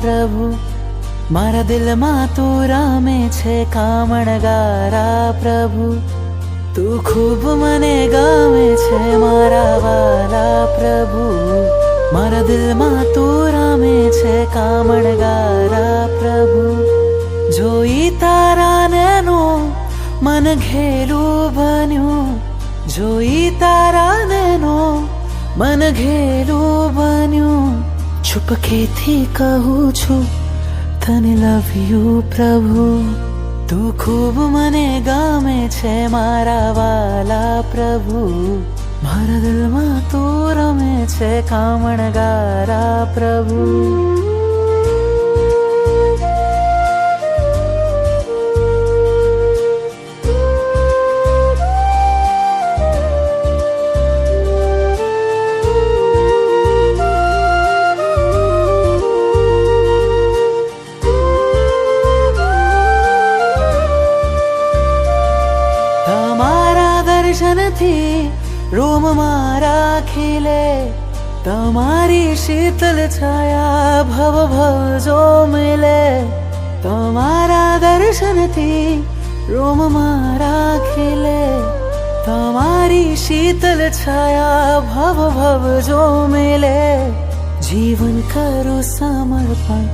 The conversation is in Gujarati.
પ્રભુ, મારા દિલમાં તું રામે છે કામણગારા પ્રભુ, તું ખૂબ મને ગમે છે મારા વાલા પ્રભુ, મારા દિલમાં તું રામે છે કામણગારા પ્રભુ, જોઈ તારા નૈનો મન ઘેલું બન્યું, જોઈ તારા નૈનો મન ઘેલું બન્યું, ચુપકેથી કહું છું તને લવ યુ પ્રભુ, તું ખૂબ મને ગમે છે મારા વાલા પ્રભુ, મારા દિલમાં તું રમે છે કામણગારા પ્રભુ. તમારા દર્શનથી રોમ મારા ખીલે, તમારી શીતલ છાયા ભવ ભવ જો મિલે, તમારા દર્શનથી રોમ મારા ખીલે, તમારી શીતલ છાયા ભવ ભવ જો મિલે, જીવન કરું સમર્પણ